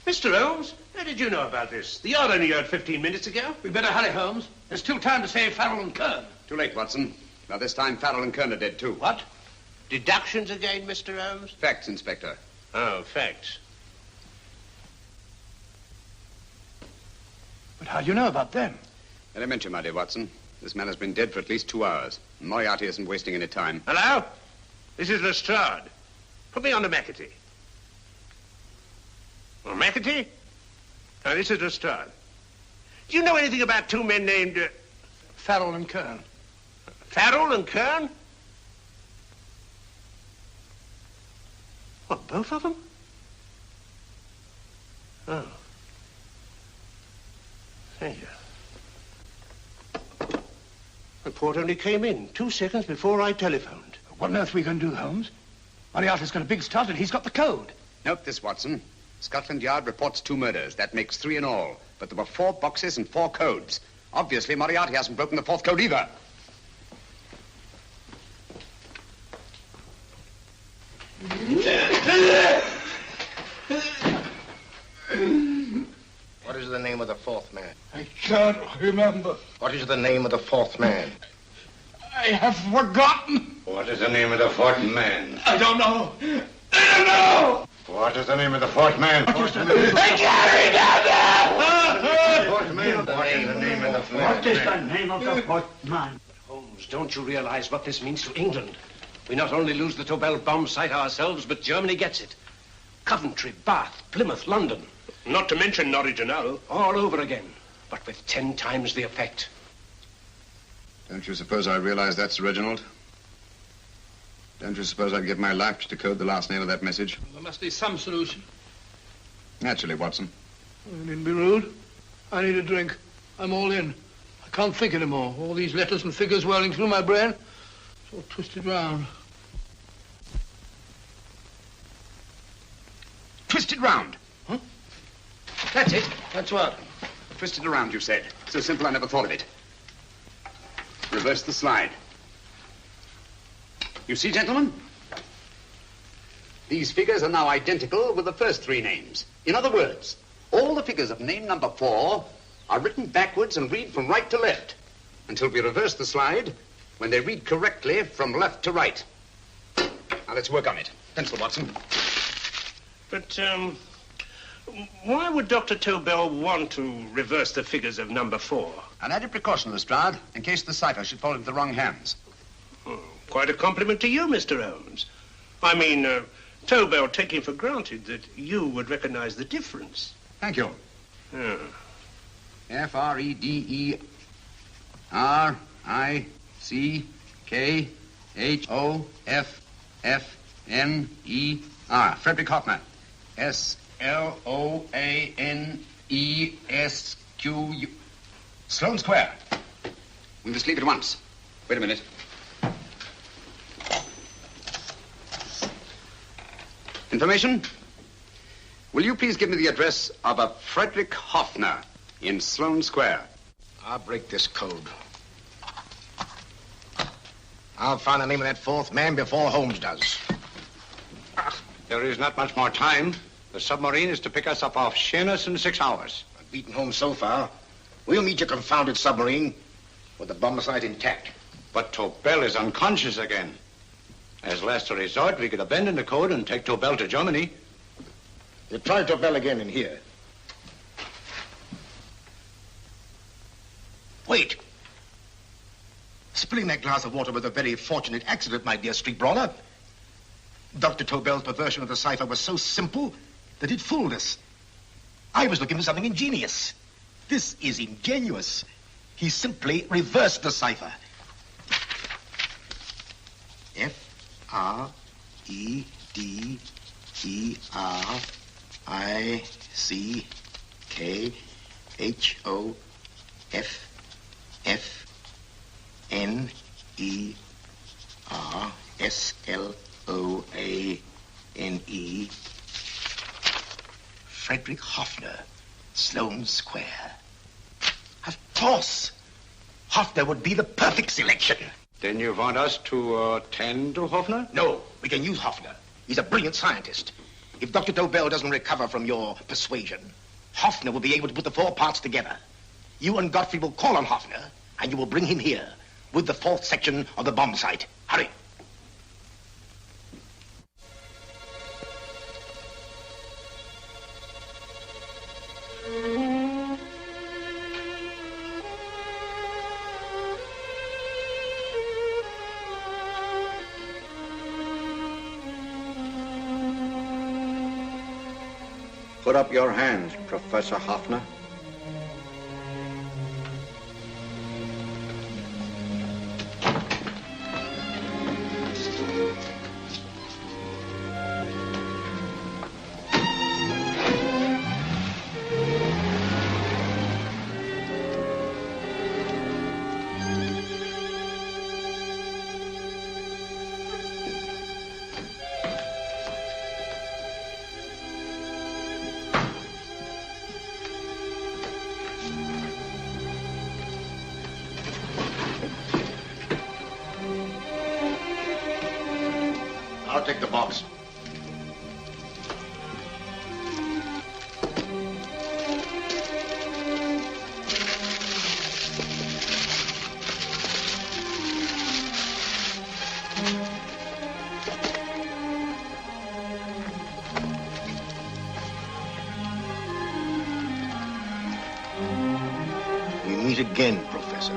Mr. Holmes, how did you know about this? The yard only heard 15 minutes ago. We better hurry, Holmes. There's still time to save Farrell and Kern. Too late, Watson. Now, this time, Farrell and Kern are dead, too. What? Deductions again, Mr. Holmes? Facts, Inspector. Oh, facts. But how do you know about them? Elementary, my dear Watson. This man has been dead for at least 2 hours. Moriarty isn't wasting any time. Hello? This is Lestrade. Put me on to McAtee. Oh, McAtee? Oh, this is Lestrade. Do you know anything about 2 men named... Farrell and Kern. Farrell and Kern? What, both of them? Oh. Thank you. Report only came in 2 seconds before I telephoned. What on earth are we going to do, Holmes? Moriarty's got a big start and he's got the code. Note this, Watson. Scotland Yard reports 2 murders. That makes 3 in all. But there were 4 boxes and 4 codes. Obviously, Moriarty hasn't broken the 4th code either. What is the name of the 4th man? I can't remember. What is the name of the 4th man? I have forgotten. What is the name of the 4th man? I don't know. I don't know. What is the name of the 4th man? I can't remember. What is the name of the 4th man? What is the name of the 4th man? Holmes, don't you realize what this means to England? We not only lose the Tobel bomb site ourselves, but Germany gets it. Coventry, Bath, Plymouth, London. Not to mention Norwich and Hull. All over again, but with 10 times the effect. Don't you suppose I realize that's Reginald? Don't you suppose I'd give my life to decode the last name of that message? Well, there must be some solution. Naturally, Watson. You needn't be rude. I need a drink. I'm all in. I can't think anymore. All these letters and figures whirling through my brain. It's all twisted round. Twisted round? Huh? That's it. That's what? Twist it around, you said. So simple, I never thought of it. Reverse the slide. You see, gentlemen? These figures are now identical with the first three names. In other words, all the figures of name number 4 are written backwards and read from right to left until we reverse the slide when they read correctly from left to right. Now, let's work on it. Pencil, Watson. But, why would Dr. Tobel want to reverse the figures of number 4? An added precaution, Lestrade, in case the cipher should fall into the wrong hands. Oh, quite a compliment to you, Mr. Holmes. I mean, Tobel taking for granted that you would recognize the difference. Thank you. Yeah. F-R-E-D-E-R-I-C-K-H-O-F-F-N-E-R. Frederick Hoffner. S-L-O-A-N-E-S-Q-U. Sloane Square. We must leave at once. Wait a minute. Information? Will you please give me the address of a Frederick Hoffner in Sloane Square? I'll break this code. I'll find the name of that fourth man before Holmes does. There is not much more time. The submarine is to pick us up off Sheerness in 6 hours. I've beaten Holmes so far. We'll meet your confounded submarine with the bombsight intact. But Tobel is unconscious again. As last resort, we could abandon the code and take Tobel to Germany. You try Tobel again in here. Wait. Spilling that glass of water was a very fortunate accident, my dear street brawler. Dr. Tobel's perversion of the cipher was so simple that it fooled us. I was looking for something ingenious. This is ingenuous. He simply reversed the cipher. F-R-E-D-E-R-I-C-K-H-O-F-F-N-E-R-S-L-O-A-N-E. Frederick Hoffner, Sloane Square. Of course. Hoffner would be the perfect selection. Then you want us to attend to Hoffner? No, we can use Hoffner. He's a brilliant scientist. If Dr. Tobel doesn't recover from your persuasion, Hoffner will be able to put the 4 parts together. You and Godfrey will call on Hoffner, and you will bring him here with the 4th section of the bombsight. Hurry. Put up your hands, Professor Hoffner. I'll take the box. We meet again, Professor.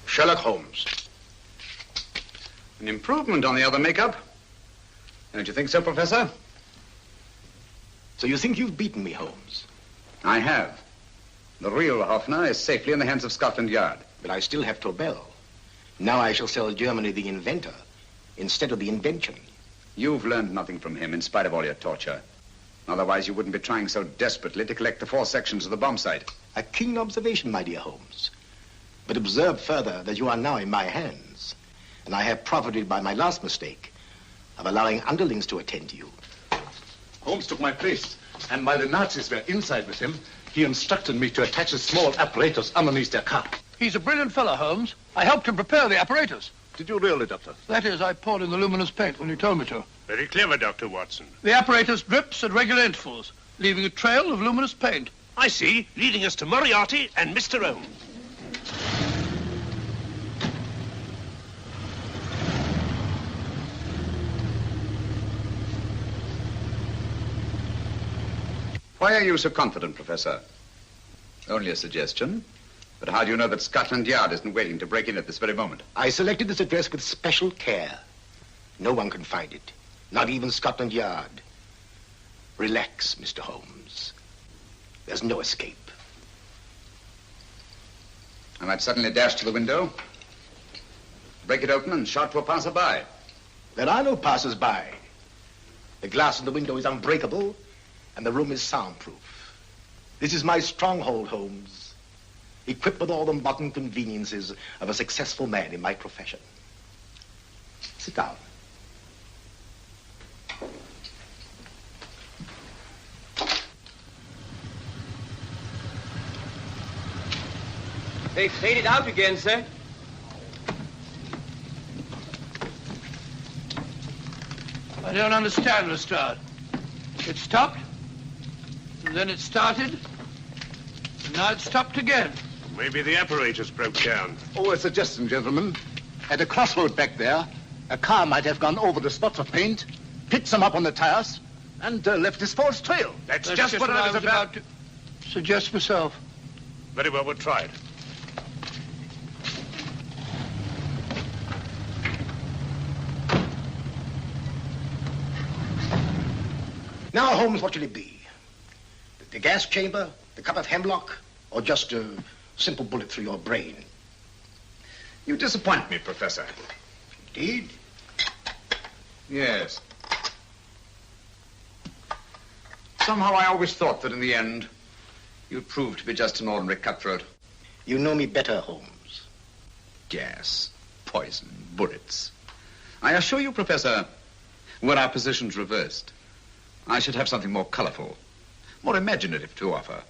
Sherlock Holmes. An improvement on the other makeup. Don't you think so, Professor? So you think you've beaten me, Holmes? I have. The real Hoffner is safely in the hands of Scotland Yard. But I still have Tobel. Now I shall sell Germany the inventor instead of the invention. You've learned nothing from him in spite of all your torture. Otherwise, you wouldn't be trying so desperately to collect the 4 sections of the bombsight. A keen observation, my dear Holmes. But observe further that you are now in my hands. And I have profited by my last mistake of allowing underlings to attend to you. Holmes took my place, and while the Nazis were inside with him, he instructed me to attach a small apparatus underneath their car. He's a brilliant fellow, Holmes. I helped him prepare the apparatus. Did you really, Doctor? That is, I poured in the luminous paint when you told me to. Very clever, Dr. Watson. The apparatus drips at regular intervals, leaving a trail of luminous paint. I see, leading us to Moriarty and Mr. Holmes. Why are you so confident, Professor? Only a suggestion. But how do you know that Scotland Yard isn't waiting to break in at this very moment? I selected this address with special care. No one can find it, not even Scotland Yard. Relax, Mr. Holmes. There's no escape. I might suddenly dash to the window, break it open, and shout to a passerby. There are no passers-by. The glass in the window is unbreakable, and the room is soundproof. This is my stronghold, Holmes. Equipped with all the modern conveniences of a successful man in my profession. Sit down. They faded out again, sir. I don't understand, Lestrade. It stopped, and then it started, and now it stopped again. Maybe the apparatus broke down. Oh, a suggestion, gentlemen. At a crossroad back there, a car might have gone over the spots of paint, picked some up on the tires, and left this false trail. That's just what I was about to suggest myself. Very well, we'll try it. Now, Holmes, what should it be? The gas chamber, the cup of hemlock, or just a simple bullet through your brain? You disappoint me, Professor. Indeed? Yes. Somehow I always thought that in the end, you'd prove to be just an ordinary cutthroat. You know me better, Holmes. Gas, poison, bullets. I assure you, Professor, were our positions reversed, I should have something more colorful, more imaginative to offer.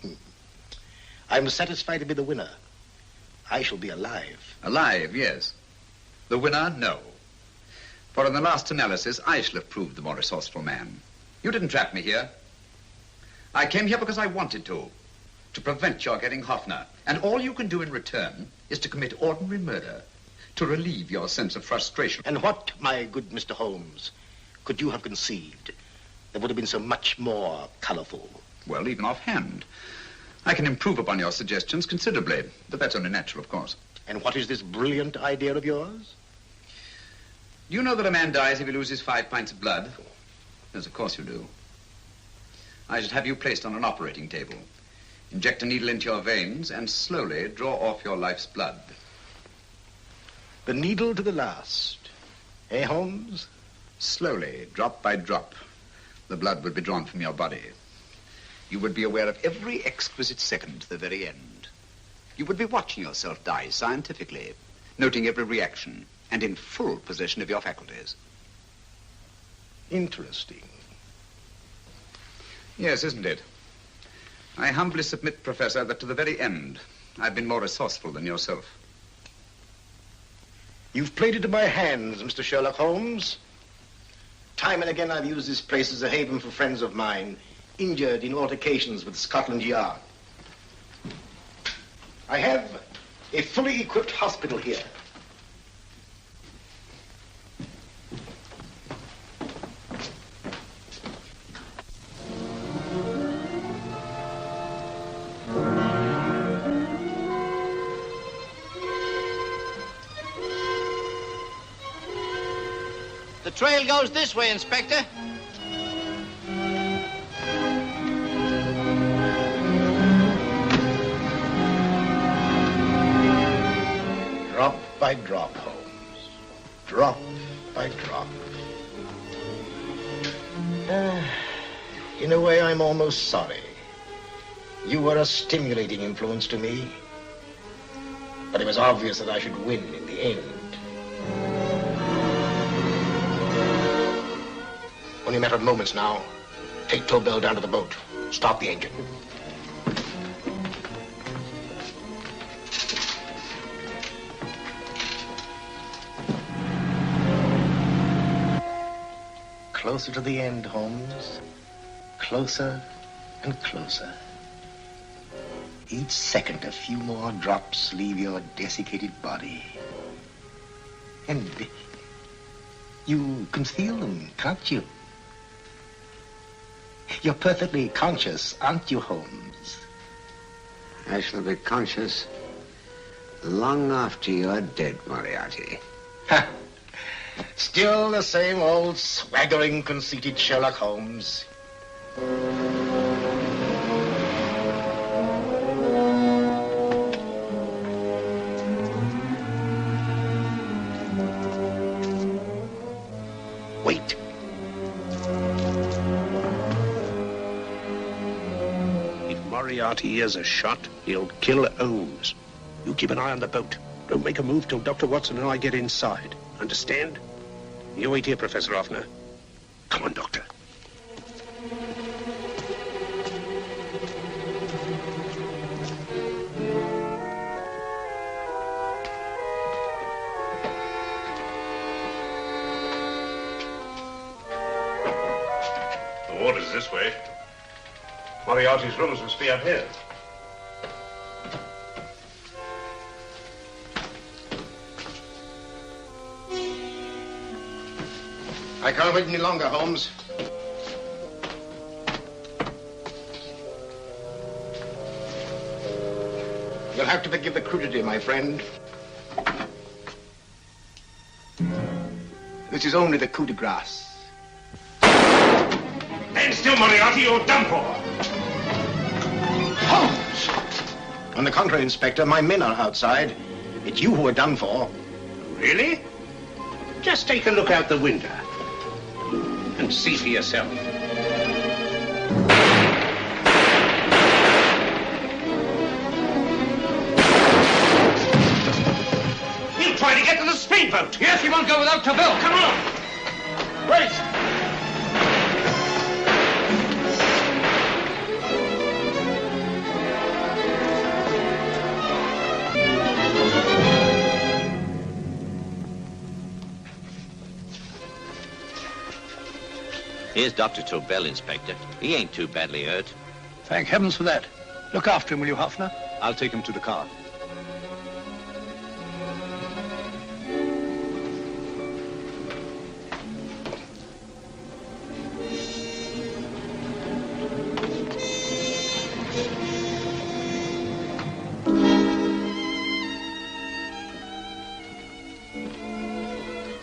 I'm satisfied to be the winner. I shall be alive. Alive, yes. The winner, no. For in the last analysis, I shall have proved the more resourceful man. You didn't trap me here. I came here because I wanted to prevent your getting Hoffner. And all you can do in return is to commit ordinary murder, to relieve your sense of frustration. And what, my good Mr. Holmes, could you have conceived that would have been so much more colorful? Well, even offhand, I can improve upon your suggestions considerably, but that's only natural, of course. And what is this brilliant idea of yours? Do you know that a man dies if he loses 5 pints of blood? Yes, of course you do. I should have you placed on an operating table, inject a needle into your veins, and slowly draw off your life's blood. The needle to the last. Eh, Holmes? Slowly, drop by drop, the blood would be drawn from your body. You would be aware of every exquisite second to the very end. You would be watching yourself die scientifically, noting every reaction, and in full possession of your faculties. Interesting. Yes, isn't it? I humbly submit, Professor, that to the very end, I've been more resourceful than yourself. You've played into my hands, Mr. Sherlock Holmes. Time and again I've used this place as a haven for friends of mine, injured in altercations with Scotland Yard. I have a fully equipped hospital here. The trail goes this way, Inspector. Drop by drop, Holmes. Drop by drop. In a way, I'm almost sorry. You were a stimulating influence to me. But it was obvious that I should win in the end. Only a matter of moments now. Take Tobel down to the boat. Start the engine. Closer to the end, Holmes. Closer and closer. Each second, a few more drops leave your desiccated body. And you can feel them, can't you? You're perfectly conscious, aren't you, Holmes? I shall be conscious long after you're dead, Moriarty. Ha! Still the same old swaggering, conceited Sherlock Holmes. Wait. If Moriarty hears a shot, he'll kill Holmes. You keep an eye on the boat. Don't make a move till Dr. Watson and I get inside. Understand? You wait here, Professor Hoffner. Come on, Doctor. The water's this way. Moriarty's rooms must be up here. I can't wait any longer, Holmes. You'll have to forgive the crudity, my friend. This is only the coup de grace. Stand still, Moriarty, you're done for. Holmes! On the contrary, Inspector, my men are outside. It's you who are done for. Really? Just take a look out the window and see for yourself. He'll try to get to the speedboat. Yes, he won't go without Tobel. Come on. Wait. Here's Dr. Tobel, Inspector. He ain't too badly hurt. Thank heavens for that. Look after him, will you, Hoffner? I'll take him to the car.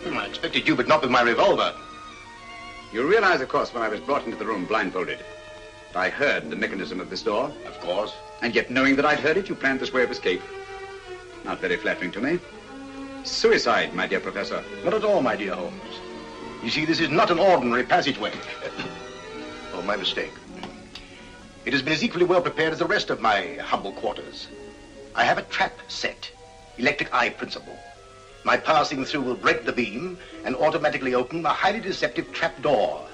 I expected you, but not with my revolver. You realize, of course, when I was brought into the room blindfolded, that I heard the mechanism of this door? Of course. And yet, knowing that I'd heard it, you planned this way of escape. Not very flattering to me. Suicide, my dear Professor. Not at all, my dear Holmes. You see, this is not an ordinary passageway. Oh, my mistake. It has been as equally well prepared as the rest of my humble quarters. I have a trap set, electric eye principle. My passing through will break the beam and automatically open a highly deceptive trapdoor.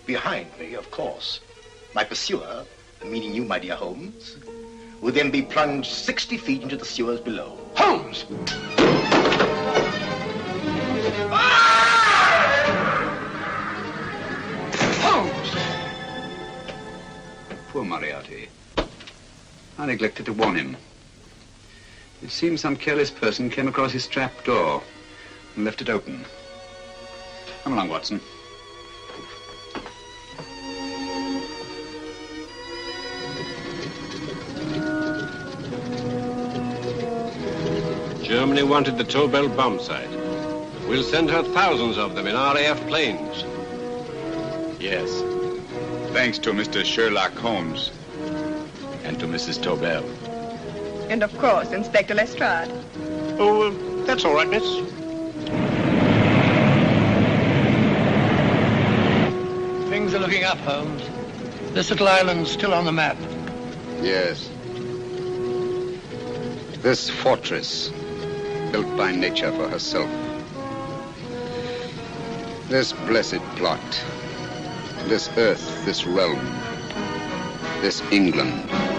Behind me, of course, my pursuer, meaning you, my dear Holmes, will then be plunged 60 feet into the sewers below. Holmes! Holmes! Poor Moriarty. I neglected to warn him. It seems some careless person came across his trap door and left it open. Come along, Watson. Germany wanted the Tobel bombsight. We'll send her thousands of them in RAF planes. Yes. Thanks to Mr. Sherlock Holmes and to Mrs. Tobel. And of course, Inspector Lestrade. Oh, that's all right, miss. Things are looking up, Holmes. This little island's still on the map. Yes. This fortress, built by nature for herself. This blessed plot, This earth, this realm, this England.